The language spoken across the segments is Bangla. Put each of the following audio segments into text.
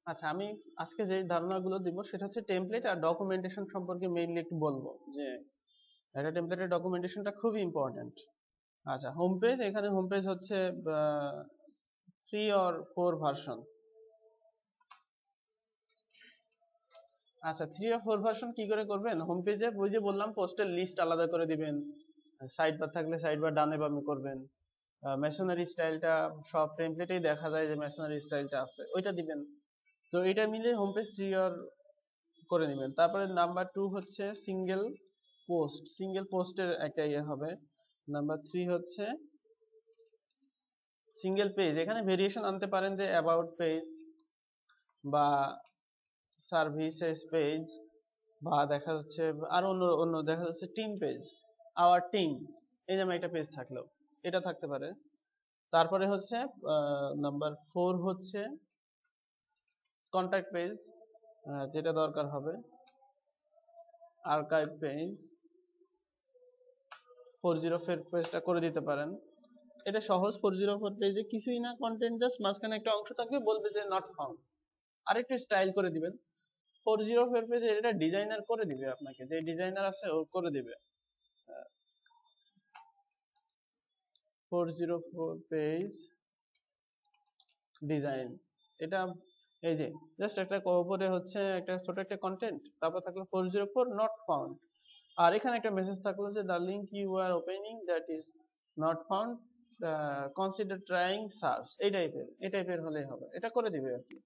আচ্ছা, আমি আজকে যে ধারণাগুলো দিব সেটা হচ্ছে টেমপ্লেট আর ডকুমেন্টেশন সম্পর্কে মেইনলি একটু বলবো, যে একটা টেমপ্লেটের ডকুমেন্টেশনটা খুবই ইম্পর্টেন্ট। আচ্ছা, হোম পেজ, এখানে হোম পেজ হচ্ছে 3 or 4 ভার্সন। আচ্ছা, 3 or 4 ভার্সন কি করে করবেন? হোম পেজে ওই যে বললাম পোস্টের লিস্ট আলাদা করে দিবেন, সাইড বার থাকলে সাইড বার ডানে বামে করবেন, মেশনারি স্টাইলটা সব টেমপ্লেটেই দেখা যায় যে মেশনারি স্টাইলটা আছে, ওইটা দিবেন। তো এটা মিলে হোম পেজ 3 or করে নেবেন। তারপরে নাম্বার 2 হচ্ছে সিঙ্গেল পোস্ট, সিঙ্গেল পোস্টের একটা ইয়ে হবে। নাম্বার 3 হচ্ছে সিঙ্গেল পেজ, এখানে ভেরিয়েশন আনতে পারেন যে অ্যাবাউট পেজ বা সার্ভিসেস পেজ, বা দেখা যাচ্ছে আর অন্য অন্য দেখা যাচ্ছে টিম পেজ, আওয়ার টিম, এই যেমন একটা পেজ থাকলো, এটা থাকতে পারে। তারপরে হচ্ছে নাম্বার 4 হচ্ছে কন্ট্যাক্ট পেজ, যেটা দরকার হবে। আর্কাইভ পেজ, 404 পেজটা করে দিতে পারেন। এটা সহজ, 404 পেজে কিছুই না, কন্টেন্ট জাস্ট মাঝখানে একটা অংশ থাকবে, বলবে যে নট ফাউন্ড, আর একটু স্টাইল করে দিবেন। 404 পেজে এটা ডিজাইনার করে দিবে আপনাকে, যে ডিজাইনার আছে ও করে দিবে। 404 পেজ ডিজাইন, এটা এই যে জাস্ট একটা উপরে হচ্ছে একটা ছোট একটা কন্টেন্ট, তারপর থাকলো 404 নট ফাউন্ড, আর এখানে একটা মেসেজ থাকলো যে the link you are opening that is not found, consider trying search, এই টাইপের হলেই হবে, এটা করে দিবে আর কি।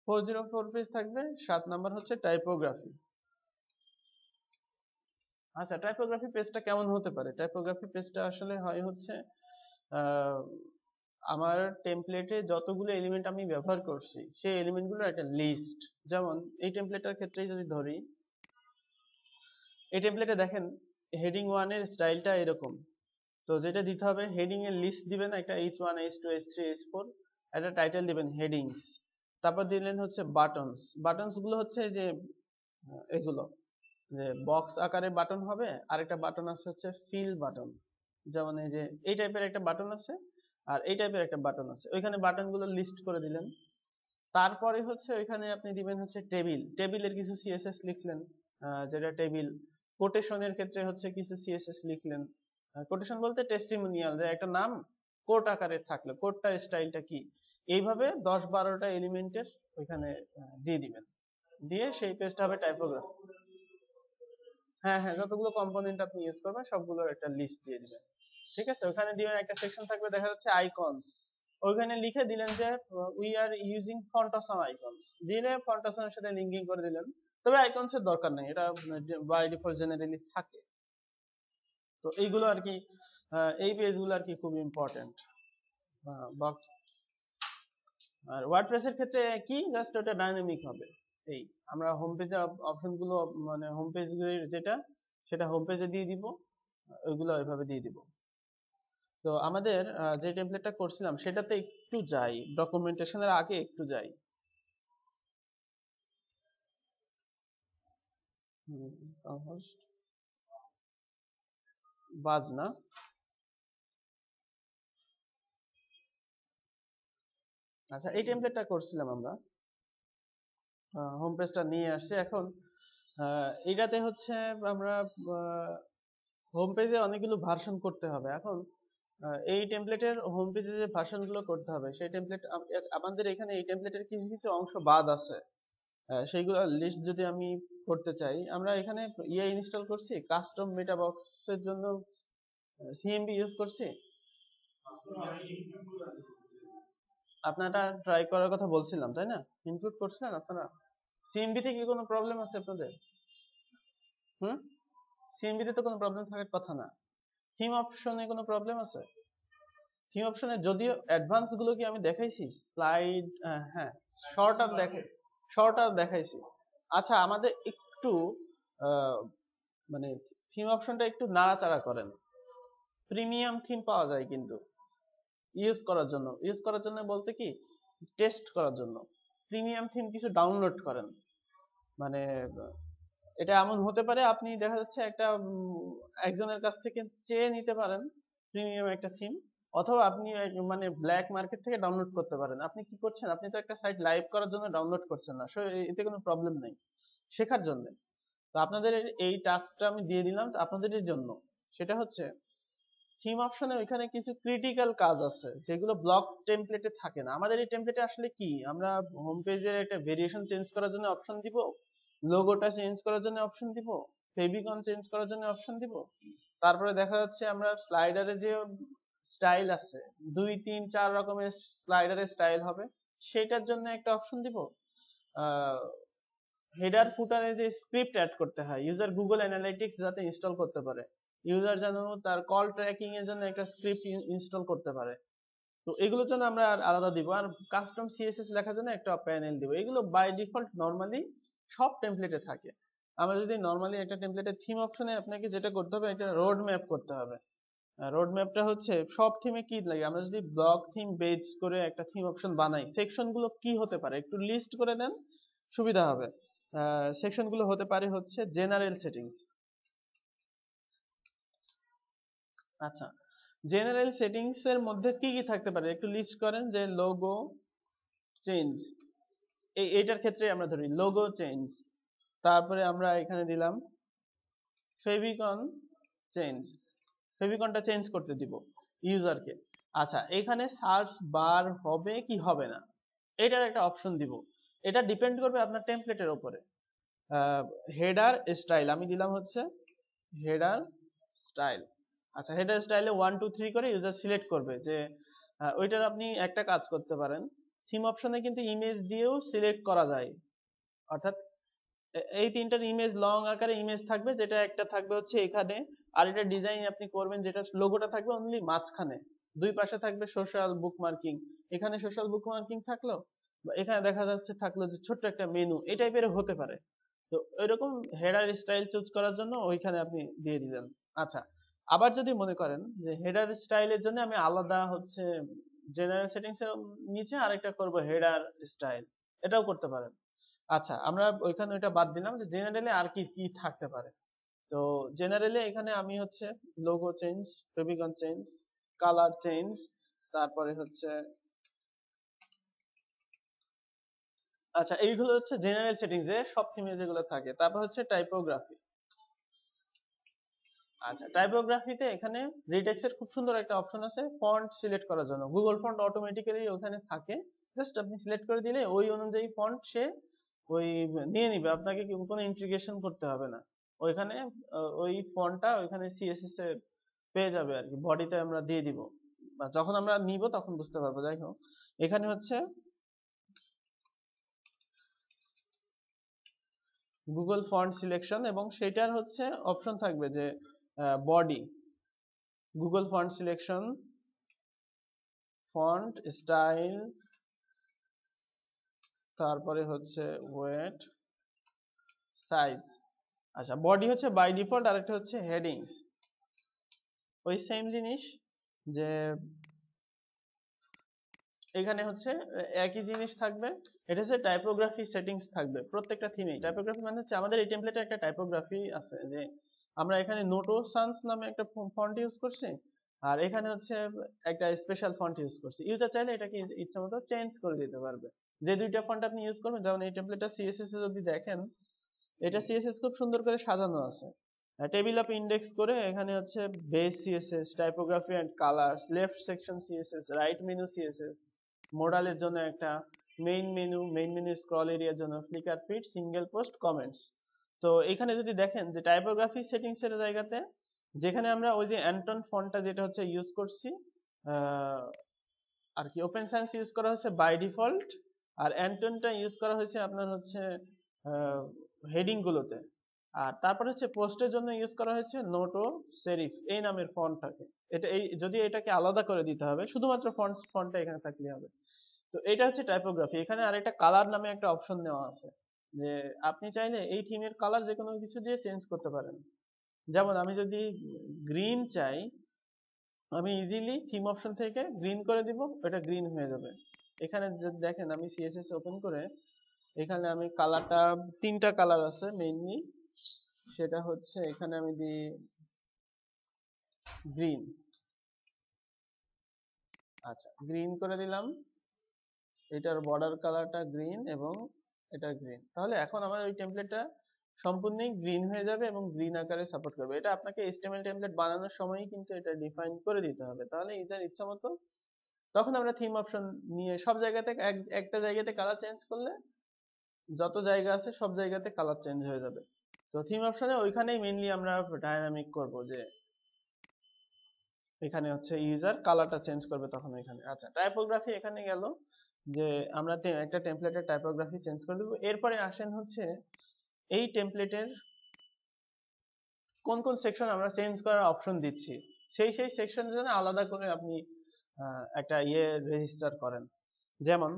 404 পেজ থাকবে। 7 নাম্বার হচ্ছে টাইপোগ্রাফি। আচ্ছা, টাইপোগ্রাফি পেজটা কেমন হতে পারে? টাইপোগ্রাফি পেজটা আসলে হয় হচ্ছে আহ, আমার টেমপ্লেটে যতগুলো এলিমেন্ট আমি ব্যবহার করছি সেই এলিমেন্টগুলোর একটা লিস্ট। যেমন এই টেমপ্লেটের ক্ষেত্রেই যদি ধরি, এই টেমপ্লেটে দেখেন হেডিং 1 এর স্টাইলটা এরকম। তো যেটা দিতে হবে, হেডিং এর লিস্ট দিবেন একটা H1 H2 H3 H4, একটা টাইটেল দিবেন হেডিংস, তারপর দিলেন হচ্ছে বাটনস। বাটনস গুলো হচ্ছে যে এগুলো যে বক্স আকারে বাটন হবে, আর একটা বাটন আছে হচ্ছে ফিল বাটন, যেমন এই যে এই টাইপের একটা বাটন আছে আর এই টাইপের একটা বাটন আছে, ওইখানে বাটন গুলো লিস্ট করে দিলেন। তারপরে হচ্ছে ওইখানে আপনি দিবেন হচ্ছে টেবিল, টেবিলের কিছু সিএসএস লিখলেন, যেটা টেবিল। কোটেশনের ক্ষেত্রে হচ্ছে কিছু সিএসএস লিখলেন, কোটেশন বলতে টেস্টিমোনিয়াল, যে একটা নাম কোট আকারে থাকলে কোটটা স্টাইলটা কি, এইভাবে 10-12টা এলিমেন্টের ওইখানে দিয়ে দিবেন, দিয়ে সেই পেজটা হবে টাইপোগ্রাফি। হ্যাঁ হ্যাঁ, যতগুলো কম্পোনেন্ট আপনি ইউজ করবেন সবগুলোর একটা লিস্ট দিয়ে দিবেন। ঠিক আছে, ওখানে দিবেন একটা সেকশন থাকবে দেখা যাচ্ছে আইকনস, ওইখানে লিখে দিলেন যে উই আর ইউজিং ফন্টাসাম আইকনস, দিলে ফন্টাসামের সাথে লিঙ্কিং করে দিলেন। তবে আইকনস এর দরকার নেই, এটা বাই ডিফল্ট জেনারেলি থাকে। তো এইগুলো আর কি, এই পেজগুলো আর কি খুব ইম্পর্টেন্ট। আর ওয়ার্ডপ্রেস এর ক্ষেত্রে কি, জাস্ট ওটা ডাইনামিক হবে। এই আমরা হোম পেজে অপশনগুলো, মানে হোম পেজ যেটা সেটা হোম পেজে দিয়ে দিব, ওইগুলো ওইভাবে দিয়ে দিব। তো আমাদের যে টেমপ্লেটটা করছিলাম সেটাতে একটু যাই, ডকুমেন্টেশনের আগে একটু যাই। বাজ না। আচ্ছা, এই টেমপ্লেটটা করছিলাম আমরা, হোম পেজটা নিয়ে আসছি এখন। এইটাতে হচ্ছে আমরা হোম পেজে অনেকগুলো ভার্সন করতে হবে এখন। এই টেমপ্লেটের হোম পেজে যে ভার্সন গুলো করতে হবে সেই টেমপ্লেট আমাদের এখানে এই টেমপ্লেটের কিছু কিছু অংশ বাদ আছে, সেইগুলো লিস্ট যদি আমি করতে চাই, আমরা এখানে ইয়ে ইনস্টল করছি কাস্টম মেটা বক্সের জন্য, সিএমবি ইউজ করছি। আপনারা ট্রাই করার কথা বলছিলাম তাই না, ইনক্লুড করছিলেন আপনারা? সিএমবি তে কি কোনো প্রবলেম আছে আপনাদের? হুম, সিএমবি তে তো কোনো প্রবলেম থাকার কথা না। থিম অপশনে কোনো প্রবলেম আছে? থিম অপশনে যদিও অ্যাডভান্স গুলো কি আমি দেখাইছি স্লাইড, হ্যাঁ শর্ট আর দেখাইছি। আচ্ছা, আমাদের একটু মানে থিম অপশনটা একটু নাড়াচাড়া করেন, প্রিমিয়াম থিম পাওয়া যায় কিন্তু ইউজ করার জন্য বলতে কি, টেস্ট করার জন্য প্রিমিয়াম থিম কিছু ডাউনলোড করেন। মানে এটা এমন হতে পারে আপনি দেখা যাচ্ছে একটা একজনের কাছ থেকে চেয়ে নিতে পারেন প্রিমিয়াম একটা থিম, অথবা আপনি মানে ব্ল্যাক মার্কেট থেকে ডাউনলোড করতে পারেন। আপনি কি করছেন, আপনি তো একটা সাইট লাইভ করার জন্য ডাউনলোড করছেন না, সো এতে কোনো প্রবলেম নেই, শেখার জন্য। তো আপনাদের এই টাস্কটা আমি দিয়ে দিলাম আপনাদের জন্য। সেটা হচ্ছে থিম অপশনে ওইখানে কিছু ক্রিটিক্যাল কাজ আছে যেগুলো ব্লক টেমপ্লেটে থাকে না। আমাদের এই টেমপ্লেটে আসলে কি, আমরা হোম পেজের একটা ভেরিয়েশন চেঞ্জ করার জন্য অপশন দিব, লোগোটা চেঞ্জ করার জন্য অপশন দিব, ফেভিকন চেঞ্জ করার জন্য অপশন দিব, তারপরে দেখা যাচ্ছে আমরা স্লাইডারে যে স্টাইল আছে 2 3 4 রকমের স্লাইডারের স্টাইল হবে, সেটার জন্য একটা অপশন দিব। হেডার ফুটারে যে স্ক্রিপ্ট অ্যাড করতে হয়, ইউজার গুগল অ্যানালিটিক্স যাতে ইনস্টল করতে পারে, ইউজার যেন তার কল ট্র্যাকিং এর জন্য একটা স্ক্রিপ্ট ইনস্টল করতে পারে, তো এগুলোর জন্য আমরা আলাদা দিব। আর কাস্টম সিএসএস লেখার জন্য একটা প্যানেল দিব। এগুলো বাই ডিফল্ট নরমালি সব টেমপ্লেটে থাকে। আমরা যদি নরমালি একটা টেমপ্লেটের থিম অপশনে আপনাকে যেটা করতে হবে, এটা রোড ম্যাপ করতে হবে। রোড ম্যাপটা হচ্ছে সব থিমে কি লাগে, আমরা যদি ব্লক থিম বেস করে একটা থিম অপশন বানাই, সেকশন গুলো কি হতে পারে একটু লিস্ট করে দেন, সুবিধা হবে। সেকশন গুলো হতে পারে হচ্ছে জেনারেল সেটিংস। আচ্ছা, জেনারেল সেটিংস এর মধ্যে কি কি থাকতে পারে একটু লিস্ট করেন। যে লোগো চেঞ্জ, এইটার ক্ষেত্রে আমরা ধরি লোগো চেঞ্জ, তারপরে আমরা এখানে দিলাম ফেভিকন চেঞ্জ, ফেভিকনটা চেঞ্জ করতে দিব ইউজারকে। আচ্ছা, এখানে সার্চ বার হবে কি হবে না এটার একটা অপশন দিব। এটা ডিপেন্ড করবে আপনার টেমপ্লেটের উপরে। হেডার স্টাইল আমি দিলাম হচ্ছে হেডার স্টাইল। আচ্ছা, হেডার স্টাইলে 1 2 3 করে ইউজার সিলেক্ট করবে যে ওইটার আপনি একটা কাজ করতে পারেন, থিম অপশনে কিন্তু ইমেজ দিয়েও সিলেক্ট করা যায়। অর্থাৎ এই তিনটার ইমেজ লং আকারে ইমেজ থাকবে, যেটা একটা থাকবে হচ্ছে এখানে, আর এটা ডিজাইন আপনি করবেন যেটা লোগোটা থাকবে অনলি মাঝখানে, দুই পাশে থাকবে সোশ্যাল বুকমার্কিং, এখানে সোশ্যাল বুকমার্কিং থাকলো, বা এখানে দেখা যাচ্ছে থাকলো যে ছোট্ট একটা মেনু, এই টাইপের হতে পারে। তো এরকম হেডার স্টাইল চুজ করার জন্য ওইখানে আপনি দিয়ে দিলেন। আচ্ছা, আবার যদি মনে করেন যে হেডার স্টাইলের জন্য আমি আলাদা হচ্ছে জেনারেল সেটিংস এর নিচে আরেকটা করব হেডার স্টাইল, এটাও করতে পারেন। আচ্ছা, আমরা ওইখানে ওইটা বাদ দিলাম যে জেনারেলে আর কি কি থাকতে পারে। তো জেনারেলে এখানে আমি হচ্ছে logo change, favicon change, colour change, তারপরে হচ্ছে আচ্ছা এইগুলো হচ্ছে জেনারেল সেটিংস এ সব থিমে যেগুলো থাকে। তারপর হচ্ছে টাইপোগ্রাফি। আচ্ছা, টাইপোগ্রাফিতে এখানে রিটেক্স এর খুব সুন্দর একটা অপশন আছে ফন্ট সিলেক্ট করার জন্য, গুগল ফন্ট অটোমেটিক্যালি ওখানে থাকে, জাস্ট আপনি সিলেক্ট করে দিলে ওই অনুযায়ী ফন্ট সে ওই নিয়ে নিবে, আপনাকে কোনো ইন্টিগ্রেশন করতে হবে না ওইখানে। ওই ফন্টটা ওইখানে সিএসএস এ পেয়ে যাবে আর কি, বডিতে আমরা দিয়ে দিব, বা যখন আমরা নিব তখন বুঝতে পারবো। যাই হোক, এখানে হচ্ছে গুগল ফন্ট সিলেকশন এবং সেটার হচ্ছে অপশন থাকবে যে body, Google font selection, font style, তারপরে হচ্ছে ওয়েট, সাইজ। আচ্ছা, বডি হচ্ছে বাই ডিফল্ট, আর একটা হচ্ছে হেডিংস, ওই সেম জিনিস যে এখানে হচ্ছে একই জিনিস থাকবে। এটা হচ্ছে টাইপোগ্রাফি সেটিংস থাকবে প্রত্যেকটা থিমে। টাইপোগ্রাফি মানে হচ্ছে আমাদের এই টেমপ্লেটে একটা টাইপোগ্রাফি আছে, যে আমরা এখানে নোটো সান্স নামে একটা ফন্ট ইউজ করছি, আর এখানে হচ্ছে একটা স্পেশাল ফন্ট ইউজ করছি। ইউজার চাইলে এটাকে ইচ্ছা মতো চেঞ্জ করে দিতে পারবে, যে দুইটা ফন্ট আপনি ইউজ করবেন। যেমন এই টেমপ্লেটটা সিএসএস এ যদি দেখেন, এটা সিএসএস খুব সুন্দর করে সাজানো আছে, টেবিল অফ ইন্ডেক্স করে এখানে হচ্ছে base CSS, typography and colours, left section CSS, right menu CSS, মোডালের জন্য একটা, মেইন মেনু স্ক্রল এরিয়ার জন্য, Flickr fit, single post, comments. তো এখানে যদি দেখেন যে টাইপোগ্রাফি সেটিংস এর জায়গাতে যেখানে আমরা ওই যে অ্যান্টন ফন্টটা যেটা হচ্ছে ইউজ করছি আর কি, ওপেন সায়েন্স ইউজ করা হচ্ছে বাই ডিফল্ট, আর অ্যান্টনটা ইউজ করা হয়েছে আপনার হচ্ছে হেডিং গুলোতে, আর তারপর হচ্ছে পোস্টের জন্য ইউজ করা হয়েছে নোটো সেরিফ এই নামের ফন্টটাকে। এটা এই যদি এটাকে আলাদা করে দিতে হবে, শুধুমাত্র ফন্টটা এখানে থাকলে হবে। তো এটা হচ্ছে টাইপোগ্রাফি। এখানে আরেকটা কালার নামে একটা অপশন দেওয়া আছে, যে আপনি চাইলে এই থিমের কালার যে কোনো কিছু দিয়ে চেঞ্জ করতে পারেন। যেমন আমি যদি গ্রিন চাই, আমি ইজিলি থিম অপশন থেকে গ্রিন করে দিব, এটা গ্রিন হয়ে যাবে। এখানে যদি দেখেন আমি সিএসএস ওপেন করে এখানে আমি কালারটা, তিনটা কালার আছে মেইনলি, সেটা হচ্ছে এখানে আমি দিই গ্রিন, আচ্ছা, গ্রিন করে দিলাম, এটার বর্ডার কালারটা গ্রিন এবং এটা গ্রিন। তাহলে এখন আমার ওই টেমপ্লেটটা সম্পূর্ণই গ্রিন হয়ে যাবে এবং গ্রিন আকারে সাপোর্ট করবে। এটা আপনাকে HTML টেমপ্লেট বানানোর সময়ই কিন্তু এটা ডিফাইন করে দিতে হবে, তাহলে ইউজার ইচ্ছা মতো তখন আমরা থিম অপশন নিয়ে সব জায়গাতে একটা জায়গাতে কালার চেঞ্জ করলে যত জায়গা আছে সব জায়গাতে কালার চেঞ্জ হয়ে যাবে। তো থিম অপশনে ওইখানেই মেইনলি আমরা ডাইনামিক করব, যে এখানে হচ্ছে ইউজার কালারটা চেঞ্জ করবে তখন ওইখানে। আচ্ছা, টাইপোগ্রাফি এখানে গেল, যে আমরা একটা টেমপ্লেটের টাইপোগ্রাফি চেঞ্জ করে দেব। এরপরে আসেন হচ্ছে এই টেমপ্লেটের কোন কোন সেকশন আমরা চেঞ্জ করার অপশন দিচ্ছি, সেই সেকশনের জন্য আলাদা করে আপনি একটা রেজিস্টার করেন। যেমন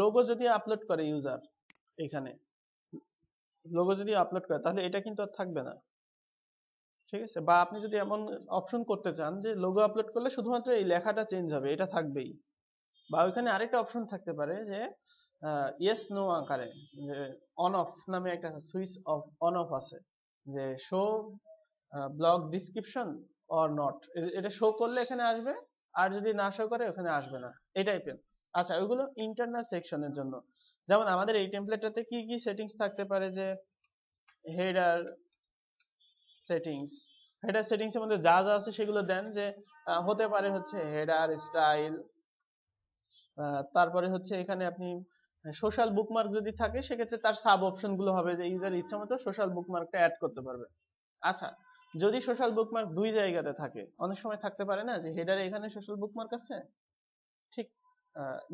লোগো যদি আপলোড করে ইউজার, এখানে লোগো যদি আপলোড করে তাহলে এটা কিন্তু আর থাকবে না, ঠিক আছে? বা আপনি যদি এমন অপশন করতে চান যে লোগো আপলোড করলে শুধুমাত্র এই লেখাটা চেঞ্জ হবে, এটা থাকবেই। বা ওইখানে আরেকটা অপশন থাকতে পারে যে ইয়েস নো আকারে, যে অন অফ নামে একটা সুইচ অফ অন অফ আছে, যে show blog description or not, এটা শো করলে এখানে আসবে, আর যদি না শো করে ওখানে আসবে না, এই টাইপের। আচ্ছা, ওইগুলো ইন্টারনাল সেকশনের জন্য। যেমন আমাদের এই টেমপ্লেটটাতে কি কি সেটিংস থাকতে পারে, যে হেডার সেটিংস, হেডার সেটিংস এর মধ্যে যা যা আছে সেগুলো দেন, যে হতে পারে হচ্ছে হেডার স্টাইল, তারপরে হচ্ছে এখানে আপনি সোশ্যাল বুকমার্ক যদি থাকে সেক্ষেত্রে তার সাব অপশন গুলো হবে, যে ইউজার ইচ্ছা মতো সোশ্যাল বুকমার্কটা অ্যাড করতে পারবে। আচ্ছা, যদি সোশ্যাল বুকমার্ক দুই জায়গাতে থাকে, অনেক সময় থাকতে পারে না যে হেডারে এখানে সোশ্যাল বুকমার্ক আছে, ঠিক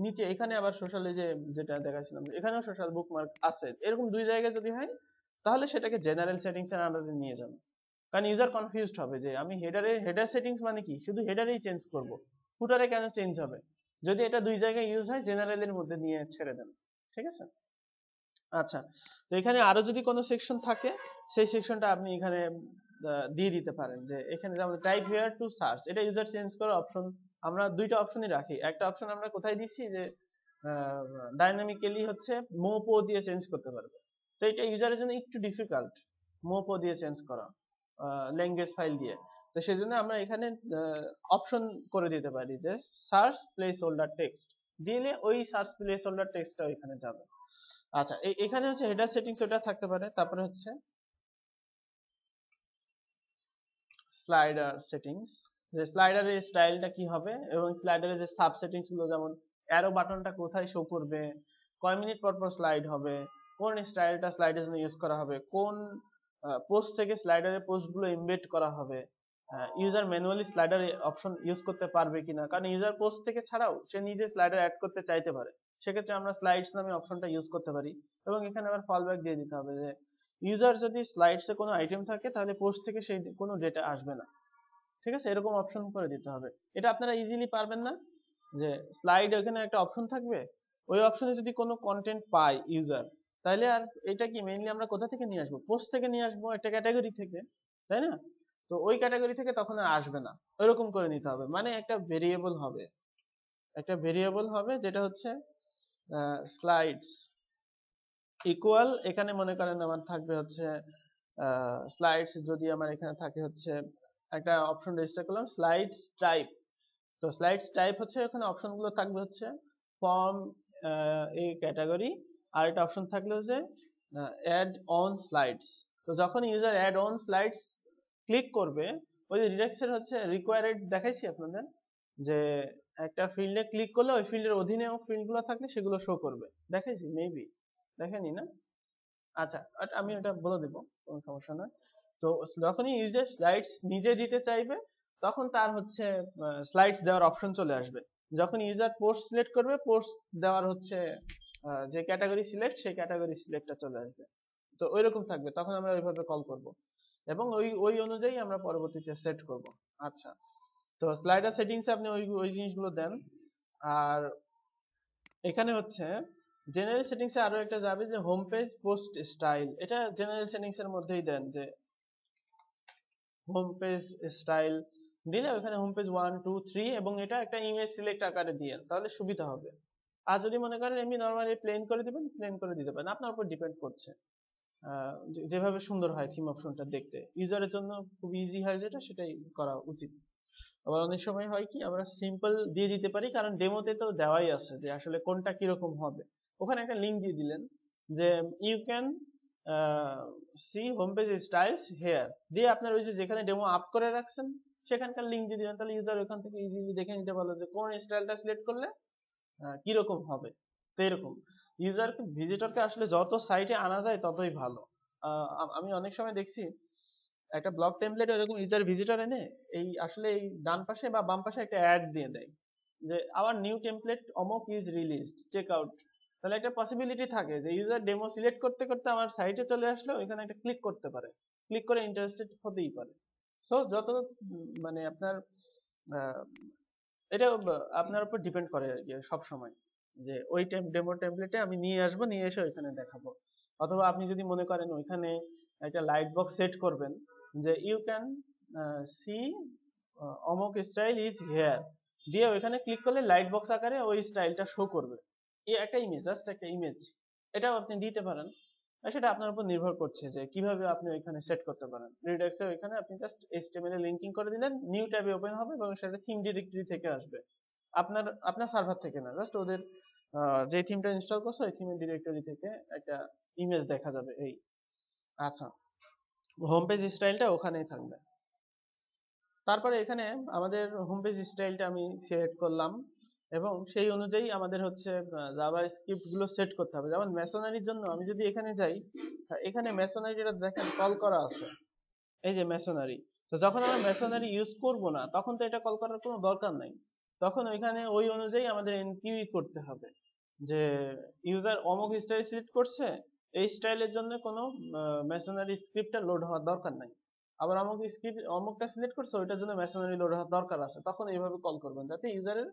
নিচে এখানে আবার সোশ্যালে যেটা দেখাচ্ছিলাম এখানেও সোশ্যাল বুকমার্ক আছে, এরকম দুই জায়গায় যদি হয় তাহলে সেটাকে জেনারেল সেটিংস এর আন্ডারে নিয়ে যান। কারণ ইউজার কনফিউজড হবে যে আমি হেডার সেটিংস মানে কি, শুধু হেডারেই চেঞ্জ করব, ফুটারে কেন চেঞ্জ হবে? যদি এটা দুই জায়গায় ইউজ হয় জেনারেলের মধ্যে নিয়ে ছেড়ে দেন, ঠিক আছে? আচ্ছা, তো এখানে আরো যদি কোনো সেকশন থাকে সেই সেকশনটা আপনি এখানে দিয়ে দিতে পারেন, যে এখানে যেমন টাইপ হিয়ার টু সার্চ, এটা ইউজার চেঞ্জ করার অপশন আমরা দুইটা অপশনই রাখি। একটা অপশন আমরা কোথায় দিচ্ছি, যে ডাইনামিক্যালি হচ্ছে মোপো দিয়ে চেঞ্জ করতে পারবে, তো এটা ইউজারের জন্য একটু ডিফিকাল্ট মোপো দিয়ে চেঞ্জ করা ল্যাঙ্গুয়েজ ফাইল দিয়ে। তো সেজন্য আমরা এখানে অপশন করে দিতে পারি যে সার্চ প্লেস হোল্ডার টেক্সট দিলে ওই সার্চ প্লেস হোল্ডার টেক্সটটা ওইখানে যাবে। আচ্ছা, এখানে হচ্ছে হেডার সেটিংস ওটা থাকতে পারে। তারপরে হচ্ছে স্লাইডার সেটিংস, যে স্লাইডারের স্টাইলটা কি হবে এবং স্লাইডারের যে সাব সেটিংস গুলো, যেমন অ্যারো বাটনটা কোথায় শো করবে, কয় মিনিট পর পর স্লাইড হবে, কোন স্টাইলটা স্লাইডের জন্য ইউজ করা হবে, কোন পোস্ট থেকে স্লাইডারের পোস্ট গুলো এমবেড করা হবে, user manually slider option use করতে পারবে কিনা, কারণ ইউজার পোস্ট থেকে ছাড়াও সে নিজে স্লাইডার অ্যাড করতে চাইতে পারে, সেক্ষেত্রে আমরা স্লাইডস নামে অপশনটা ইউজ করতে পারি। এবং এখানে আবার ফলব্যাক দিয়ে দিতে হবে, যে ইউজার যদি স্লাইডসে কোনো আইটেম থাকে তাহলে পোস্ট থেকে সেই কোনো ডেটা আসবে না, ঠিক আছে? এরকম অপশন করে দিতে হবে। এটা আপনারা ইজিলি পারবেন না, যে স্লাইড ওখানে একটা অপশন থাকবে, ওই অপশনে যদি কোনো কন্টেন্ট পায় ইউজার, তাহলে আর এটা কি মেইনলি আমরা কোথা থেকে নিয়ে আসবো, পোস্ট থেকে নিয়ে আসবো, একটা ক্যাটাগরি থেকে, তাই না? তো ওই ক্যাটাগরি থেকে তখন আর আসবে না, ওইরকম করে নিতে হবে। মানে একটা ভেরিয়েবল হবে, যেটা হচ্ছে স্লাইডস ইকুয়াল, এখানে মনে করেন আমার থাকবে হচ্ছে স্লাইডস, যদি আমার এখানে থাকে হচ্ছে একটা অপশন রেজিস্টার করলাম স্লাইডস টাইপ, তো স্লাইডস টাইপ হচ্ছে এখানে অপশন গুলো থাকবে হচ্ছে ফর্ম এই ক্যাটাগরি, আর একটা অপশন থাকলে হচ্ছে অ্যাড অন স্লাইডস। তো যখন user add on slides click করবে, ওই যে রিডাক্সের হচ্ছে রিকোয়ার্ড দেখাইছি আপনাদের, যে একটা ফিল্ডে ক্লিক করলে ওই ফিল্ডের অধীনে ফিল্ডগুলো থাকলে সেগুলো শো করবে, দেখাইছি মেবি, দেখেনি না? আচ্ছা, আমি ওটা বলে দেবো, কোনো সমস্যা নয়। তো যখনই ইউজার স্লাইডস নিজে দিতে চাইবে তখন তার হচ্ছে স্লাইডস দেওয়ার অপশন চলে আসবে। যখন ইউজার পোস্ট সিলেক্ট করবে, পোস্ট দেওয়ার হচ্ছে যে ক্যাটাগরি সিলেক্ট, সেই ক্যাটাগরি সিলেক্টটা চলে আসবে। তো ওইরকম থাকবে, তখন আমরা ওইভাবে কল করব এবং ওই অনুযায়ী আমরা পরবর্তীতে সেট করব। আচ্ছা, তো স্লাইডার সেটিংসে আপনি ওই জিনিসগুলো দেন। আর এখানে হচ্ছে জেনারেল সেটিংসে আরো একটা যাবে, যে হোম পেজ পোস্ট স্টাইল, এটা জেনারেল সেটিংস এর মধ্যেই দেন, যে হোম পেজ স্টাইল দিলে ওখানে হোম পেজ 1 2 3 এবং এটা একটা ইমেজ সিলেক্ট আকারে দিয়ে, তাহলে সুবিধা হবে। আর যদি মনে করেন এমনি নরমালি প্লেন করে দিবেন, প্লেন করে দিতে পারেন, আপনার উপর ডিপেন্ড করছে যেভাবে সুন্দর হয় থিম অপশনটা দেখতে, ইউজারের জন্য খুব ইজি হয় যেটা, সেটাই করা উচিত। আবার অনেক সময় হয় কি আমরা সিম্পল দিয়ে দিতে পারি, কারণ ডেমোতে তো দেওয়াই আছে যে আসলে কোনটা কিরকম হবে। ওখানে একটা লিংক দিয়ে দিলেন যে you can see home page styles here, দিয়ে আপনার ওই যে যেখানে ডেমো আপ করে রাখছেন সেখানকার লিংক দিয়ে দিলেন, তাহলে ইউজার ওখান থেকে ইজিলি দেখে নিতে পারলো যে কোন স্টাইলটা সিলেক্ট করলে কিরকম হবে। তো এরকম ইউজারকে ভিজিটরকে আসলে যত সাইটে আনা যায় ততই ভালো। আমি অনেক সময় দেখছি একটা ব্লগ টেমপ্লেট এরকম ইউজার ভিজিটর এনে এই আসলে এই ডান পাশে বা বাম পাশে একটা অ্যাড দিয়ে দেয় যে আওয়ার নিউ টেমপ্লেট অমুক ইজ রিলিজড, চেক আউট। তাহলে একটা পসিবিলিটি থাকে যে ইউজার ডেমো সিলেক্ট করতে করতে আমার সাইটে চলে আসলো, ওইখানে একটা ক্লিক করতে পারে, ক্লিক করে ইন্টারেস্টেড হতেই পারে। সো যত মানে আপনার এটা আপনার উপর ডিপেন্ড করে আর কি সব সময়, যে ওই ডেমো টেমপ্লেটে আমি নিয়ে আসবো, নিয়ে এসে ওইখানে দেখাবো। অথবা আপনি যদি মনে করেন ওইখানে একটা লাইট বক্স সেট করবেন যে ইউ ক্যান সি অমুক স্টাইল ইজ হেয়ার, দিয়ে ওইখানে ক্লিক করলে লাইট বক্স আকারে ওই স্টাইলটা শো করবে, এই একটা ইমেজ, জাস্ট একটা ইমেজ, এটাও আপনি দিতে পারেন। সেটা আপনার উপর নির্ভর করছে যে কিভাবে আপনি ওইখানে সেট করতে পারেন। রিডাক্সে ওইখানে আপনি জাস্ট এইচটিএমএল এ লিংকিং করে দিলেন, নিউ ট্যাবে ওপেন হবে এবং সেটা থিম ডিরেক্টরি থেকে আসবে, আপনার সার্ভার থেকে না, জাস্ট ওদের যে থিমটা ইনস্টল করছে ওই থিমের ডিরেক্টরি থেকে একটা ইমেজ দেখা যাবে এই। আচ্ছা, হোম পেজ স্টাইলটা ওখানেই থাকবে। তারপরে এখানে আমাদের হোম পেজ স্টাইলটা আমি সিলেক্ট করলাম এবং সেই অনুযায়ী আমাদের হচ্ছে জাভা স্ক্রিপ্ট গুলো সেট করতে হবে। যেমন মেসোনারির জন্য আমি যদি এখানে যাই, এখানে মেসোনারিটা দেখেন কল করা আছে, এই যে মেসোনারি। তো যখন আমরা মেসোনারি ইউজ করব না তখন তো এটা কল করার কোনো দরকার নাই, তখন ওইখানে ওই অনুযায়ী আমাদের এনকিউ করতে হবে যে ইউজার অমুক স্টাইল সিলেক্ট করছে, এই স্টাইলের জন্য কোনো মেসোনারি স্ক্রিপ্টটা লোড হওয়ার দরকার নাই। আবার অমুক স্ক্রিপ্ট অমুকটা সিলেক্ট করছে ওইটার জন্য মেসোনারি লোড হওয়ার দরকার আছে, তখন এইভাবে কল করবেন যাতে ইউজারের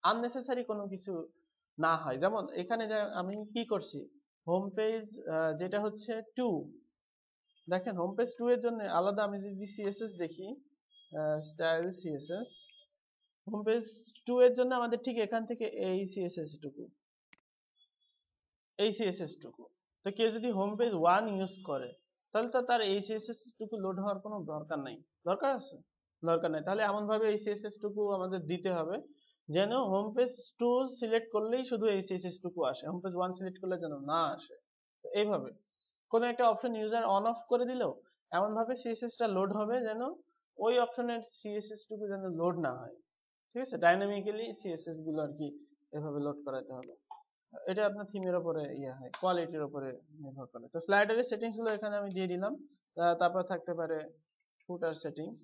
আননেসেসারি কোনো কিছু না হয়। যেমন এখানে যে আমি কি করছি, হোম পেজ যেটা হচ্ছে 2, দেখেন হোম পেজ 2 এর জন্য আলাদা আমি যদি সিএসএস দেখি, স্টাইল সিএসএস, হোম পেজ 2 এর জন্য আমাদের ঠিক এখান থেকে এই সিএসএস টুকু, এই সিএসএস টুকু। তো কেউ যদি হোম পেজ 1 ইউজ করে তাহলে তো তার এই সিএসএস টুকু লোড হওয়ার কোনো দরকার নাই। দরকার আছে? দরকার নাই। তাহলে এমন ভাবে এই সিএসএস টুকু আমাদের দিতে হবে যেন হোম পেজ 2 সিলেক্ট করলেই শুধু এই সিএসএস টুকু আসে, হোম পেজ 1 সিলেক্ট করলে যেন না আসে। তো এইভাবে কোনো একটা অপশন ইউজার অন অফ করে দিলেও এমন ভাবে সিএসএস টা লোড হবে যেন ওই অপশনের সিএসএস টুকু যেন লোড না হয়। ঠিক আছে, ডাইনামিক্যালি সিএসএস গুলো আর কি এভাবে লোড করাতে হবে। এটা আপনার থিমের উপরে ইয়ে হয়, কোয়ালিটির উপরে নির্ভর করে। তো স্লাইডারের সেটিংস গুলো এখানে আমি দিয়ে দিলাম। তারপর থাকতে পারে ফুটার সেটিংস,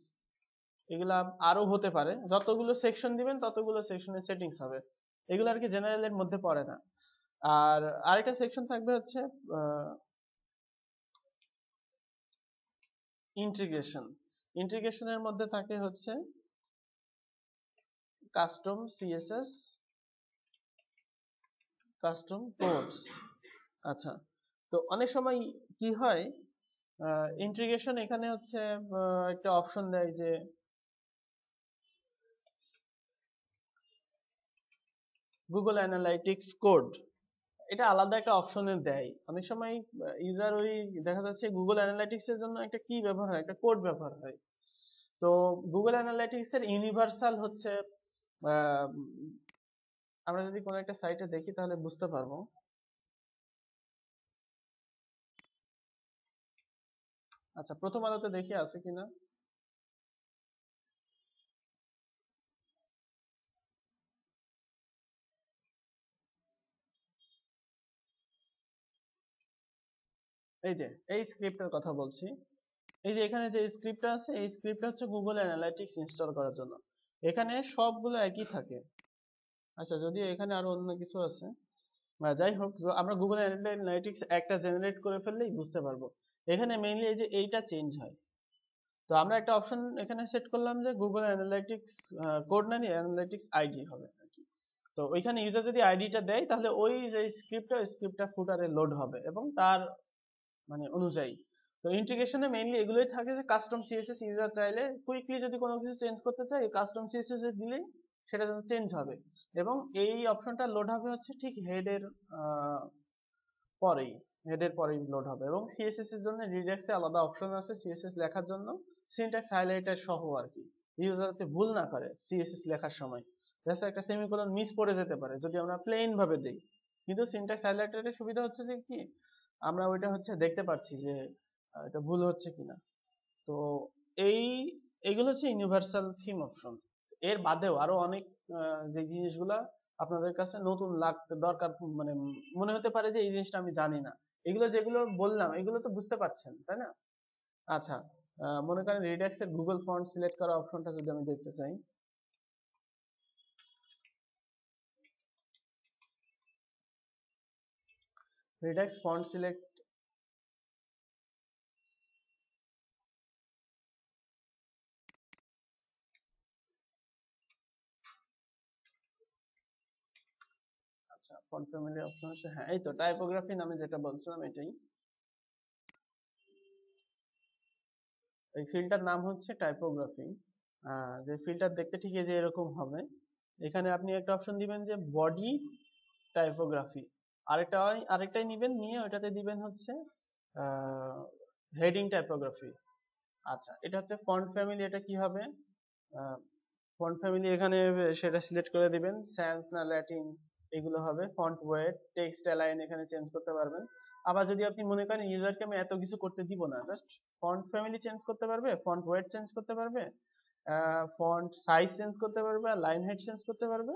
এগুলা আরো হতে পারে, যতগুলো সেকশন দিবেন ততগুলো সেকশনের সেটিংস হবে, এগুলো আর কি জেনারেলের মধ্যে পড়ে না। আর আরেকটা সেকশন থাকবে হচ্ছে ইন্টিগ্রেশন। ইন্টিগ্রেশনের মধ্যে থাকে হচ্ছে কাস্টম সিএসএস, কাস্টম কোডস। আচ্ছা, তো অনেক সময় কি হয়, ইন্টিগ্রেশন এখানে হচ্ছে একটা অপশন দেয় যে গুগল অ্যানালাইটিক্স কোড, এটা আলাদা একটা অপশনে দেয়। অনেক সময় ইউজার ওই দেখা যাচ্ছে গুগল অ্যানালাইটিক্স এর জন্য একটা কি ব্যবহার হয়, একটা কোড ব্যবহার হয়। তো গুগল অ্যানালাইটিক্স এর ইউনিভার্সাল হচ্ছে আমরা যদি কোনো একটা সাইটে দেখি তাহলে বুঝতে পারবো। আচ্ছা, প্রথম আলোতে দেখি আছে কিনা। এই যে এই স্ক্রিপ্টের কথা বলছি, এই যে এখানে যে স্ক্রিপ্টটা আছে এই স্ক্রিপ্টটা হচ্ছে গুগল অ্যানালাইটিক্স ইনস্টল করার জন্য। এখানে সবগুলো একই থাকে। আচ্ছা, যদিও এখানে আরো অন্য কিছু আছে, যাই হোক, আমরা গুগল অ্যানালাইটিক্স একটা জেনারেট করে ফেললেই বুঝতে পারবো। এখানে মেইনলি এই যে এইটা চেঞ্জ হয়। তো আমরা একটা অপশন এখানে সেট করলাম যে গুগল অ্যানালাইটিক্স কোড না দিয়ে অ্যানালাইটিক্স আইডি হবে আর কি। তো ওইখানে ইউজার যদি আইডিটা দেয় তাহলে ওই যে স্ক্রিপ্টটা ফুটারে লোড হবে এবং তার মানে অনুযায়ী। তো ইন্টিগ্রেশনে মেইনলি এগুলোই থাকে যে কাস্টম সিএসএস ইউজার চাইলে কুইকলি যদি কোনো কিছু চেঞ্জ করতে চায় কাস্টম সিএসএস এ দিলেই সেটা যেন চেঞ্জ হবে, এবং এই অপশনটা লোড হবে হচ্ছে ঠিক হেডের পরেই, লোড হবে। এবং সিএসএস এর জন্য রিডাক্সে আলাদা অপশন আছে সিএসএস লেখার জন্য, সিনট্যাক্স হাইলাইটার সহ আর কি, ইউজার যাতে ভুল না করে সিএসএস লেখার সময়। জাস্ট একটা সেমিকোলন মিস পড়ে যেতে পারে যদি আমরা প্লেন ভাবে দেই। কিন্তু সিনট্যাক্স হাইলাইটারের সুবিধা হচ্ছে যে কি আমরা ওইটা হচ্ছে দেখতে পাচ্ছি যে এটা ভুল হচ্ছে কিনা। তো এই এগুলো হচ্ছে ইউনিভার্সাল থিম অপশন। এর বাদেও আরো অনেক যে জিনিসগুলা আপনাদের কাছে নতুন লাগতে দরকার মানে মনে হতে পারে যে এই জিনিসটা আমি জানি না, এগুলো যেগুলো বললাম এগুলো তো বুঝতে পারছেন তাই না? আচ্ছা, মনে করেন রিডাক্স এর গুগল ফন্ট সিলেক্ট করা অপশনটা যদি আমি দেখতে চাই, রিডাক্স ফন্ট সিলেক্ট, আচ্ছা ফন্ট ফ্যামিলি অপশন আছে, হ্যাঁ এই তো টাইপোগ্রাফি নামে যেটা বলছিলাম এটাই। এই ফিল্ডটার নাম হচ্ছে টাইপোগ্রাফি। যে ফিল্টার দেখতে ঠিক এই যে এরকম হবে। এখানে আপনি একটা অপশন দিবেন যে বডি টাইপোগ্রাফি, আরেকটাই নিবেন, নিয়ে ওটাতে দিবেন হচ্ছে হেডিং টাইপোগ্রাফি। আচ্ছা এটা হচ্ছে ফন্ট ফ্যামিলি, এটা কি হবে ফন্ট ফ্যামিলি এখানে সেটা সিলেক্ট করে দিবেন, স্যান্স না ল্যাটিন এগুলো হবে। ফন্ট ওয়েট, টেক্সট অ্যালাইন এখানে চেঞ্জ করতে পারবেন। আবার যদি আপনি মনে করেন ইউজারকে আমি এত কিছু করতে দিব না, জাস্ট ফন্ট ফ্যামিলি চেঞ্জ করতে পারবে, ফন্ট ওয়েট চেঞ্জ করতে পারবে, ফন্ট সাইজ চেঞ্জ করতে পারবে, আর লাইন হাইট চেঞ্জ করতে পারবে,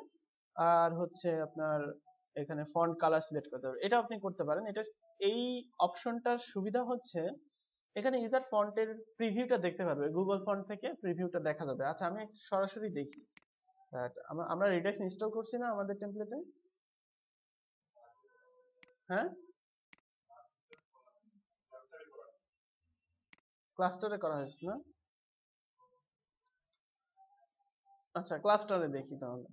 আর হচ্ছে আপনার এখানে ফন্ট কালার সিলেক্ট করতে পারবে, এটা আপনি করতে পারেন। এটা এই অপশনটার সুবিধা হচ্ছে এখানে ইউজার ফন্টের প্রিভিউটা দেখতে পারবে, গুগল ফন্ট থেকে প্রিভিউটা দেখা যাবে। আচ্ছা আমি সরাসরি দেখি, আমরা রিডাক্স ইনস্টল করছি না আমাদের টেমপ্লেটে, হ্যাঁ ক্লাস্টারে করা হয়েছে না? আচ্ছা ক্লাস্টারে দেখি তাহলে।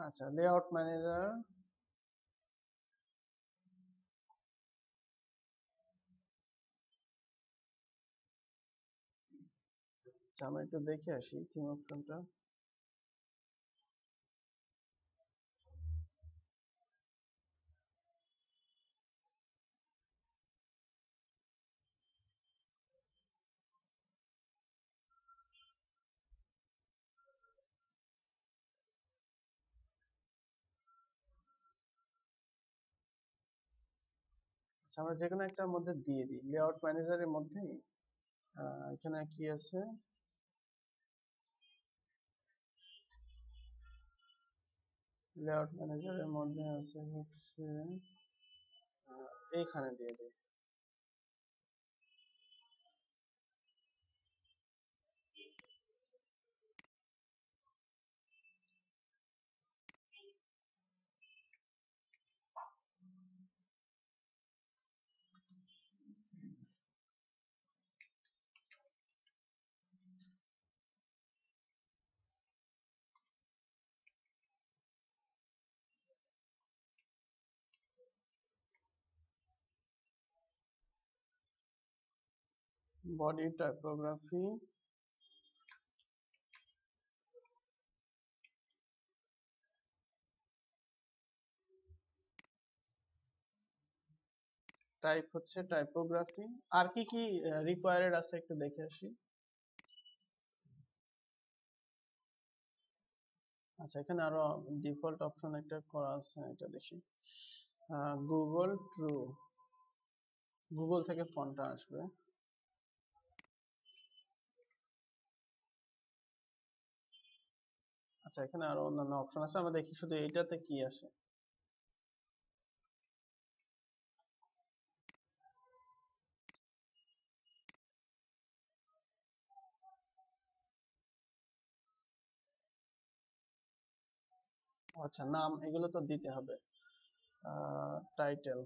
আচ্ছা লেআউট ম্যানেজার, আচ্ছা আমরা একটু দেখে আসি থিম অপশনটা। আচ্ছা আমরা যে কোনো একটার মধ্যে দিয়ে দিই, লেআউট ম্যানেজারের মধ্যেই এখানে কি আছে, লেআউট ম্যানেজারের মধ্যে আছে হচ্ছে এইখানে দিয়ে দিই। বডি টাইপোগ্রাফি, টাইপ হচ্ছে টাইপোগ্রাফি। আর কি কি রিকোয়ার্ড আছে একটু দেখে আসি। আচ্ছা এখানে আরো ডিফল্ট অপশন একটা করা আছে, এটা দেখি, গুগল ট্রু, গুগল থেকে ফন্টটা আসবে। আচ্ছা এখানে আরো অন্যান্য অপশন আছে, আমরা দেখি শুধু এইটাতে কি আসে। আচ্ছা নাম এগুলো তো দিতে হবে, টাইটেল,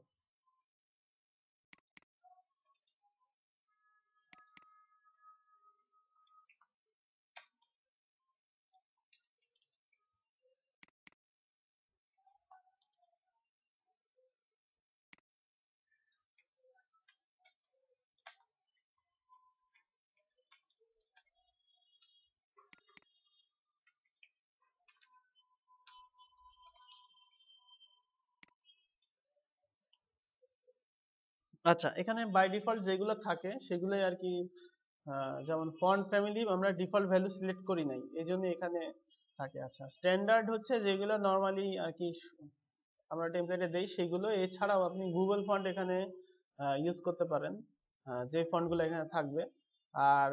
আচ্ছা, এখানে বাই ডিফল্ট যেগুলো থাকে সেগুলোই আর কি, যেমন ফন্ট ফ্যামিলি আমরা ডিফল্ট ভ্যালু সিলেক্ট করি নাই, এই জন্য এখানে থাকে। আচ্ছা, স্ট্যান্ডার্ড হচ্ছে যেগুলো নর্মালি আর কি আমরা টেমপ্লেটে দেই সেগুলো। এছাড়াও আপনি গুগল ফন্ট এখানে ইউজ করতে পারেন, যে ফন্টগুলো এখানে থাকবে। আর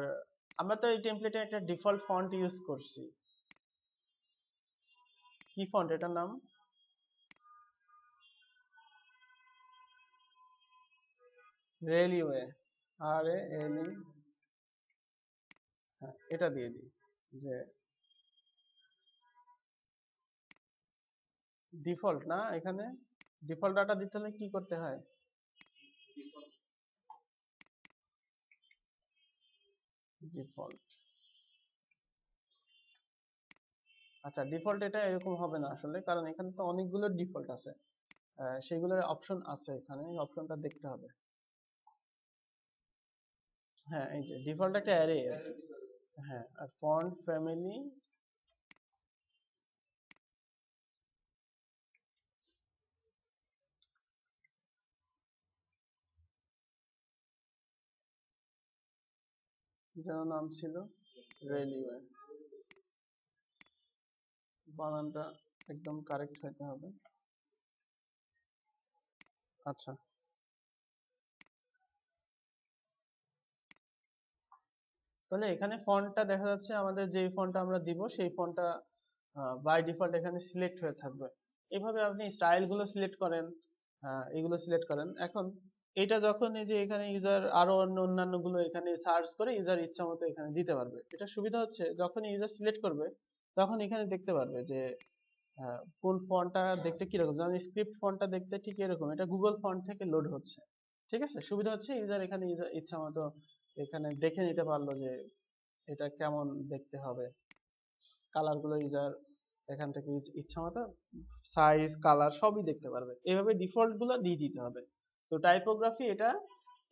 আমরা তো এই টেমপ্লেটে একটা ডিফল্ট ফন্ট ইউজ করছি। কি ফন্ট এটার নাম? রেলিওয়ে, RALE, হ্যাঁ এটা দিয়ে দিই। যে ডিফল্ট না, এখানে ডিফল্ট ডাটা দিতে হলে কি করতে হয়? ডিফল্ট। আচ্ছা, ডিফল্ট এটা এরকম হবে না আসলে, কারণ এখানে তো অনেকগুলো ডিফল্ট আছে, সেগুলোর অপশন আছে এখানে, এই অপশনটা দেখতে হবে। হ্যাঁ, এই যে ডিফল্ট একটা অ্যারে। হ্যাঁ, আর ফন্ট ফ্যামিলি কি যেন নাম ছিল? রেলিওয়ে। বানানটা একদম কারেক্ট হতে হবে। আচ্ছা, তাহলে এখানে ফন্টটা দেখা যাচ্ছে আমাদের যে ফন্টটা আমরা দিব সেই ফন্টটা বাই ডিফল্ট এখানে সিলেক্ট হয়ে থাকবে। এইভাবে আপনি স্টাইল গুলো সিলেক্ট করেন, এগুলো সিলেক্ট করেন। এখন এটা যখন এই যে এখানে ইউজার আরো অন্যান্য গুলো এখানে সার্চ করে ইউজার ইচ্ছা মতো এখানে দিতে পারবে। এটা সুবিধা হচ্ছে যখন ইউজার সিলেক্ট করবে তখন এখানে দেখতে পারবে যে কোন ফন্টটা দেখতে কিরকম। যেমন স্ক্রিপ্ট ফন্টটা দেখতে ঠিক এরকম, এটা গুগল ফন্ট থেকে লোড হচ্ছে। ঠিক আছে, সুবিধা হচ্ছে ইউজার এখানে ইউজার ইচ্ছা মতো এখানে দেখে নিতে পারলো যে এটা কেমন দেখতে হবে। কালার গুলো ইউজার এখান থেকে ইচ্ছা মতো সাইজ কালার সবই দেখতে পারবে। এভাবে ডিফল্ট গুলো দিয়ে দিতে হবে। তো টাইপোগ্রাফি এটা,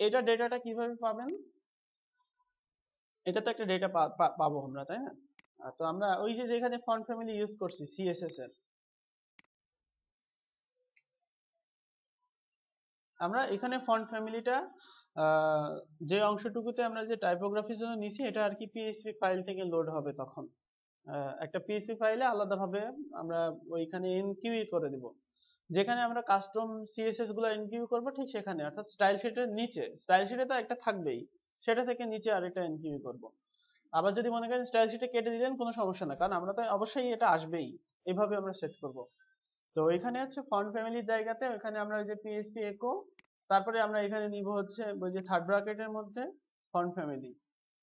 এটা ডেটাটা কিভাবে পাবেন? এটা তো একটা ডেটা পাবো আমরা, তাই না? তো আমরা ওই যে যেখানে ফন্ট ফ্যামিলি ইউজ করছি সিএসএস এর, আমরা এখানে ফন্ট ফ্যামিলিটা যে অংশটুকুতে আমরা যে টাইপোগ্রাফির জন্য নিছি এটা আর কি পিএইচপি ফাইল থেকে লোড হবে তখন। একটা পিএইচপি ফাইলে আলাদাভাবে আমরা ওইখানে এনকিউ করে দিব। যেখানে আমরা কাস্টম সিএসএস গুলো এনকিউ করব ঠিক সেখানে, অর্থাৎ স্টাইল শিটের নিচে, স্টাইল শিটে তো একটা থাকবেই, সেটা থেকে নিচে আরেকটা এনকিউ করব। আবার যদি মনে করেন স্টাইল শিটে কেটে দিলেন কোনো সমস্যা না, কারণ আমরা তো অবশ্যই এটা আসবেই, এভাবে আমরা সেট করব। তো এখানে হচ্ছে ফন্ট ফ্যামিলির জায়গাতে ওখানে আমরা ওই যে পিএইচপি একো, তারপরে আমরা এখানে নিব হচ্ছে ওই যে থার্ড ব্র্যাকেটের মধ্যে ফন্ট ফ্যামিলি,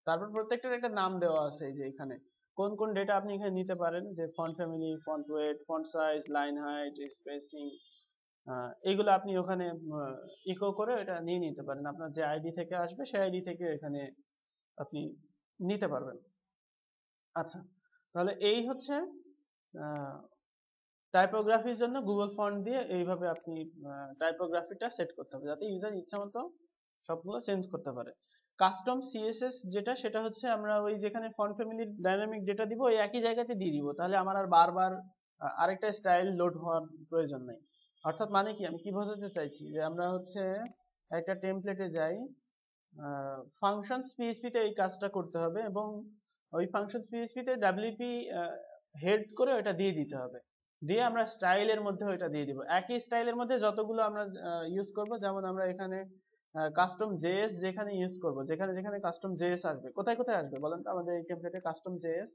তারপর প্রত্যেকটার একটা নাম দেওয়া আছে এই যে এখানে কোন কোন ডেটা আপনি এখানে নিতে পারেন, যে font family, font wait, font size, line height, spacing, এইগুলো আপনি ওখানে ইকো করে এটা নিয়ে নিতে পারেন। আপনার যে আইডি থেকে আসবে সেই আইডি থেকে এখানে আপনি নিতে পারবেন। আচ্ছা, তাহলে এই হচ্ছে টাইপোগ্রাফির জন্য গুগল ফন্ট দিয়ে এইভাবে আপনি টাইপোগ্রাফিটা সেট করতে হবে যাতে ইউজার ইচ্ছা মতো সবগুলো চেঞ্জ করতে পারে। কাস্টম সিএসএস যেটা, সেটা হচ্ছে আমরা ওই যেখানে ফন্ট ফ্যামিলির ডাইনামিক ডেটা দিব ওই একই জায়গাতে দিয়ে দিব, তাহলে আমার আর বারবার আরেকটা স্টাইল লোড হওয়ার প্রয়োজন নেই। অর্থাৎ মানে কি, আমি কি বোঝাতে চাইছি, যে আমরা হচ্ছে একটা টেমপ্লেটে যাই, ফাংশনস পিএইচপি তে এই কাজটা করতে হবে এবং ওই ফাংশনস পিএইচপি তে ডাব্লিউপি হেড করে ওটা দিয়ে দিতে হবে, দিয়ে আমরা স্টাইলের মধ্যে ওইটা দিয়ে দিব। একই স্টাইলের মধ্যে যতগুলো আমরা ইউজ করব, যেমন আমরা এখানে কাস্টম জেএস যেখানে ইউজ করব, যেখানে যেখানে কাস্টম জেএস আসবে, কোথায় কোথায় আসবে বলেন তো আমাদের এই টেমপ্লেটে কাস্টম জেএস?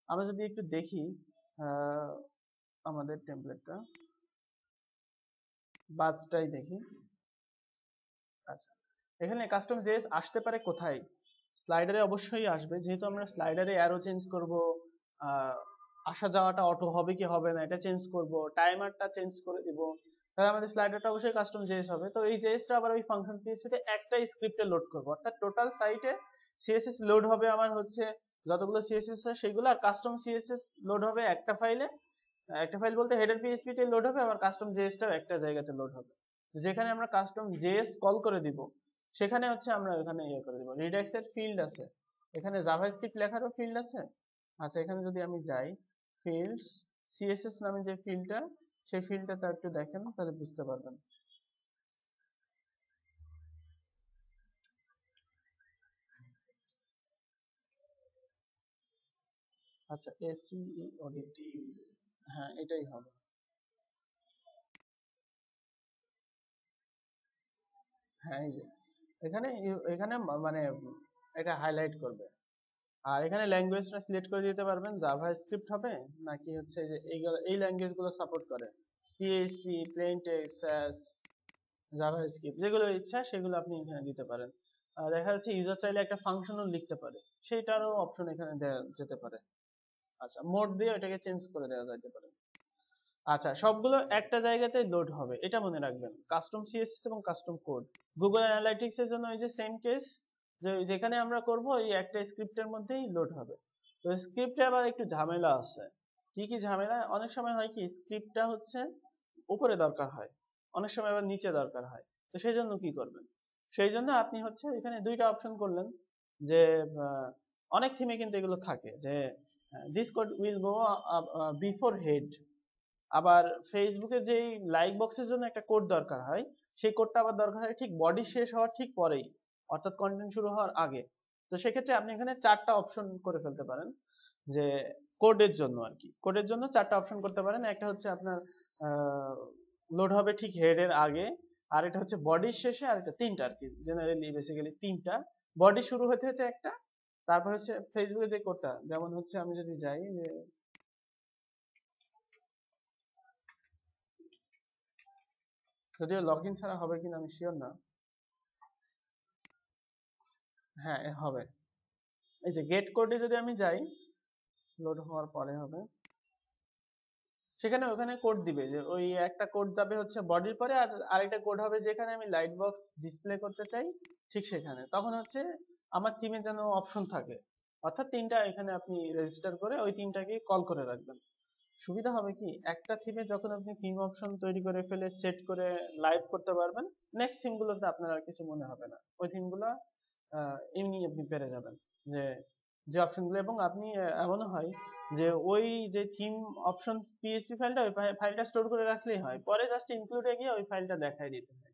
আমরা যদি একটু দেখি আহ, আমাদের টেমপ্লেটটা বাজটাই দেখি। আচ্ছা, এখানে কাস্টম জেএস আসতে পারে কোথায়? স্লাইডারে অবশ্যই আসবে, যেহেতু আমরা স্লাইডারে অ্যারো চেঞ্জ করব, আসা যাওয়াটা অটো হবে কি হবে না এটা চেঞ্জ করব, টাইমারটা চেঞ্জ করে দিব, তাহলে আমাদের স্লাইডারটা অবশ্যই কাস্টম জেএস হবে। তো এই জেএসটা আবার ওই ফাংশন পিএইচপিতে একটা স্ক্রিপ্টে লোড করব, অর্থাৎ টোটাল সাইটে সিএসএস লোড হবে আমার হচ্ছে যতগুলো সিএসএস আছে সেগুলো, আর কাস্টম সিএসএস লোড হবে একটা ফাইলে। একটা ফাইল বলতে হেডার পিএইচপি তে লোড হবে, আবার কাস্টম জেএসটাও একটা জায়গাতে লোড হবে। যেখানে আমরা কাস্টম জেএস কল করে দিব সেখানে হচ্ছে আমরা এখানে ইয়ে করে দিব, রিডাক্সের ফিল্ড আছে, এখানে জাভাস্ক্রিপ্ট লেখারও ফিল্ড আছে। আচ্ছা, এখানে যদি আমি যাই ফিল্ডস, সিএসএস নামে যে ফিল্ডটা, সেই ফিল্ডটা একটু দেখেন তাহলে বুঝতে পারবেন। আচ্ছা এসিই অডিট, হ্যাঁ এটাই হবে। হ্যাঁ এই যে এখানে এখানে মানে এটা হাইলাইট করবে। আর এখানে ল্যাঙ্গুয়েজটা সিলেক্ট করে দিতে পারবেন জাভা স্ক্রিপ্ট হবে নাকি হচ্ছে যে এইগুলো এই ল্যাঙ্গুয়েজ গুলো সাপোর্ট করে, PHP, plain text, Sass, JavaScript, যেগুলো ইচ্ছা সেগুলো আপনি এখানে দিতে পারেন। দেখা যাচ্ছে ইউজার চাইলে একটা ফাংশনও লিখতে পারে, সেইটারও অপশন এখানে দেওয়া যেতে পারে। আচ্ছা মোড দিয়ে এটাকে চেঞ্জ করে দেওয়া যেতে পারে। আচ্ছা সবগুলো একটা জায়গাতে লোড হবে এটা মনে রাখবেন, কাস্টম সিএসএস এবং কাস্টম কোড। গুগল অ্যানালাইটিক্স এর জন্য এই যে সেম কেস, যে যেখানে আমরা করব এই একটা স্ক্রিপ্টের মধ্যেই লোড হবে। তো স্ক্রিপ্টে আবার একটু ঝামেলা আছে। কি কি ঝামেলা? অনেক সময় হয় কি স্ক্রিপ্টটা হচ্ছে উপরে দরকার হয়, অনেক সময় আবার নিচে দরকার হয়। তো সেই জন্য কি করবেন? সেই জন্য আপনি হচ্ছে এখানে দুইটা অপশন করলেন যে অনেক থিমে কিন্তু এগুলো থাকে যে this code will go before head. আবার ফেসবুকে যেই লাইক বক্সের জন্য একটা কোড দরকার হয়, সেই কোডটা আবার দরকার হয় ঠিক বডি শেষ হওয়ার ঠিক পরেই, অর্থাৎ কন্টেন্ট শুরু হওয়ার আগে। তো সেক্ষেত্রে আপনি এখানে চারটা অপশন করে ফেলতে পারেন যে কোডের জন্য আর কি, কোডের জন্য চারটা অপশন করতে পারেন। একটা হচ্ছে আপনার লোড হবে ঠিক হেডের আগে, আর এটা হচ্ছে বডির শেষে, আর এটা তিনটা আর কি, জেনারেলি বেসিক্যালি তিনটা। বডি শুরু হতে হতে একটা, তারপর হচ্ছে ফেসবুকে যে কোডটা, যেমন হচ্ছে আমি যদি যাই যে, যদিও লগ ইন ছাড়া হবে কিনা আমি শিওর না। হ্যাঁ হবে। এই যে গেট কোডে যদি আমি যাই, লোড হওয়ার পরে হবে, সেখানে ওখানে কোড দিবে যে ওই একটা কোড যাবে হচ্ছে বডির পরে, আর আরেকটা কোড হবে যেখানে আমি লাইট বক্স ডিসপ্লে করতে চাই ঠিক সেখানে। তখন হচ্ছে আমার থিমে যেন অপশন থাকে, অর্থাৎ তিনটা এখানে আপনি রেজিস্টার করে ওই তিনটাকে কল করে রাখবেন। সুবিধা হবে কি একটা থিমে যখন আপনি থিম অপশন তৈরি করে ফেলে সেট করে লাইভ করতে পারবেন, নেক্সট থিম গুলোতে আপনার আর কিছু মনে হবে না, ওই থিম গুলো এমনি আপনি পেরে যাবেন যে যে অপশন গুলো। এবং আপনি এমনও হয় যে ওই যে থিম অপশন পিএইচপি ফাইলটা, ওই ফাইলটা স্টোর করে রাখলেই হয়, পরে জাস্ট ইনক্লুডে গিয়ে ওই ফাইলটা দেখাই দিতে হয়,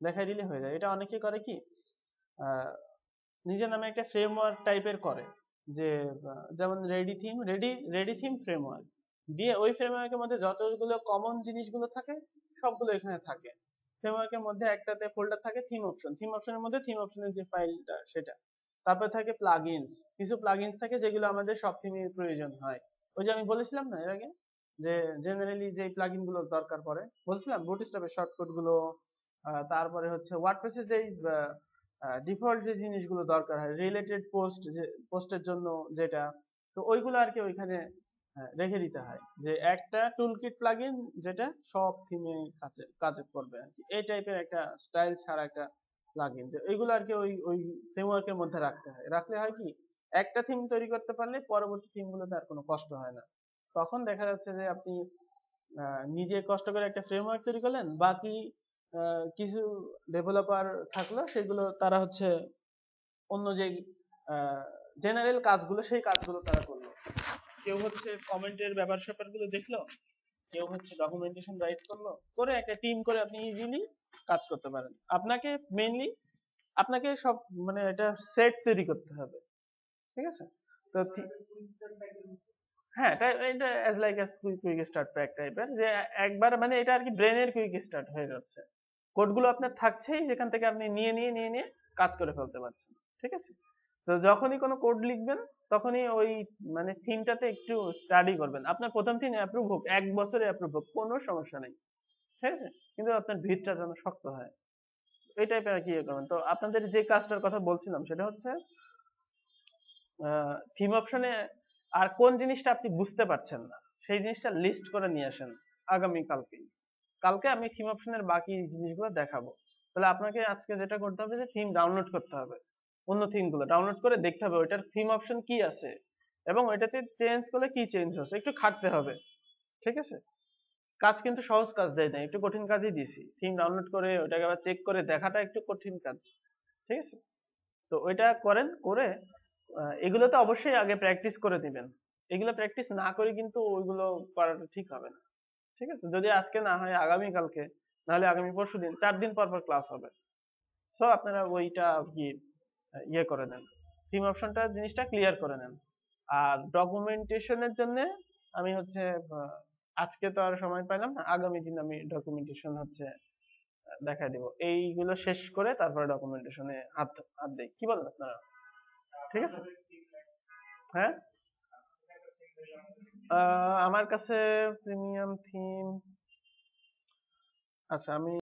দেখাই দিলে হয়ে যায়। এটা অনেকে করে কি নিজের নামে একটা ফ্রেমওয়ার্ক টাইপের করে, যে যেমন রেডি থিম ফ্রেমওয়ার্ক দিয়ে ওই ফ্রেমওয়ার্কের মধ্যে যতগুলো কমন জিনিসগুলো থাকে সবগুলো এখানে থাকে। ফ্রেমওয়ার্কের মধ্যে একটাতে ফোল্ডার থাকে থিম অপশন, থিম অপশনের মধ্যে থিম অপশনের যে ফাইলটা সেটা, তারপর থাকে প্লাগইনস, কিছু প্লাগইনস থাকে যেগুলো আমাদের সব থিমে প্রয়োজন হয়। ওই যে আমি বলেছিলাম না এর আগে যে জেনারেলি যে প্লাগইন গুলো দরকার পড়ে, বলছিলাম বুটস্ট্র্যাপের শর্টকাট গুলো, তারপরে হচ্ছে ওয়ার্ডপ্রেসের যেই ডিফল্ট যে জিনিসগুলো দরকার হয়, রিলেটেড পোস্ট, যে পোস্টের জন্য যেটা, তো ওইগুলো আর কি ওইখানে রেখে দিতে হয়, যে একটা টুলকিট প্লাগইন যেটা সব থিমে কাজে কাজে করবে আর কি, এই টাইপের একটা স্টাইল ছাড়া একটা প্লাগইন, যে এইগুলো আর কি ওই ওই ফ্রেমওয়ার্কের মধ্যে রাখতে হয়। রাখলে হয় কি একটা থিম তৈরি করতে পারলে পরবর্তী থিমগুলোতে আর কোনো কষ্ট হয় না। তখন দেখা যাচ্ছে যে আপনি নিজে কষ্ট করে একটা ফ্রেমওয়ার্ক তৈরি করলেন, বাকি কিছু ডেভেলপার থাকলো সেগুলো তারা হচ্ছে অন্য যে জেনারেল কাজগুলো সেই কাজগুলো তারা করলো। কেউ হচ্ছে কমেন্টের ব্যাপার স্যাপার গুলো দেখলো, কেউ হচ্ছে ডকুমেন্টেশন রাইট করলো, করে একটা টিম করে আপনি ইজিলি কাজ করতে পারেন। আপনাকে মেইনলি আপনাকে সব মানে এটা সেট তৈরি করতে হবে, ঠিক আছে? তো হ্যাঁ এটা এটা as like as quick start pack টাইপের, যে একবার মানে এটা আর কি ব্রেনের কুইক স্টার্ট হয়ে যাচ্ছে, কোডগুলো আপনার থাকছেই যেখান থেকে আপনি নিয়ে কাজ করে ফেলতে পারছেন, ঠিক আছে? তো যখনই কোনো কোড লিখবেন তখনই ওই মানে থিমটাতে একটু স্টাডি করবেন। আপনার প্রথম থিম অ্যাপ্রুভ হোক, 1 বছরে অ্যাপ্রুভ হোক, কোনো সমস্যা নেই, ঠিক আছে? কিন্তু আপনার ভিতটা যেন শক্ত হয়, এই টাইপের আর কি ইয়ে করবেন। তো আপনাদের যে কাজটার কথা বলছিলাম সেটা হচ্ছে থিম অপশনে আর কোন জিনিসটা আপনি বুঝতে পারছেন না সেই জিনিসটা লিস্ট করে নিয়ে আসেন আগামী কালকেই। কালকে আমি থিম অপশনের বাকি জিনিসগুলো দেখাবো। তাহলে আপনাকে আজকে যেটা করতে হবে যে থিম ডাউনলোড করতে হবে, অন্য থিম গুলো ডাউনলোড করে দেখতে হবে ওইটার থিম অপশন কি আছে এবং ওইটাতে চেঞ্জ করলে কি চেঞ্জ হচ্ছে, একটু খাটতে হবে, ঠিক আছে? কাজ কিন্তু সহজ কাজ দেয় না, একটু কঠিন কাজই দিছি। থিম ডাউনলোড করে ওইটাকে আবার চেক করে দেখাটা একটু কঠিন কাজ, ঠিক আছে? তো ওইটা করেন, করে এগুলো তো অবশ্যই আগে প্র্যাকটিস করে দিবেন। এগুলো প্র্যাকটিস না করে কিন্তু ওইগুলো করাটা ঠিক হবে না, ঠিক আছে? যদি আজকে না হয় আগামী কালকে, নাহলে আগামী পরশুদিন, 4 দিন পর পর ক্লাস হবে। সো আপনারা ওইটা কি ইয়ে করে নেন, থিম অপশনটা জিনিসটা ক্লিয়ার করে নেন। আর ডকুমেন্টেশনের জন্য আমি হচ্ছে আজকে তো আর সময় পাইলাম না, আগামী দিন আমি ডকুমেন্টেশন হচ্ছে দেখা দিব। এইগুলো শেষ করে তারপরে ডকুমেন্টেশনে হাত হাত দেই, কি বলেন আপনারা? ঠিক আছে। হ্যাঁ, আমার কাছে প্রিমিয়াম থিম, আচ্ছা আমি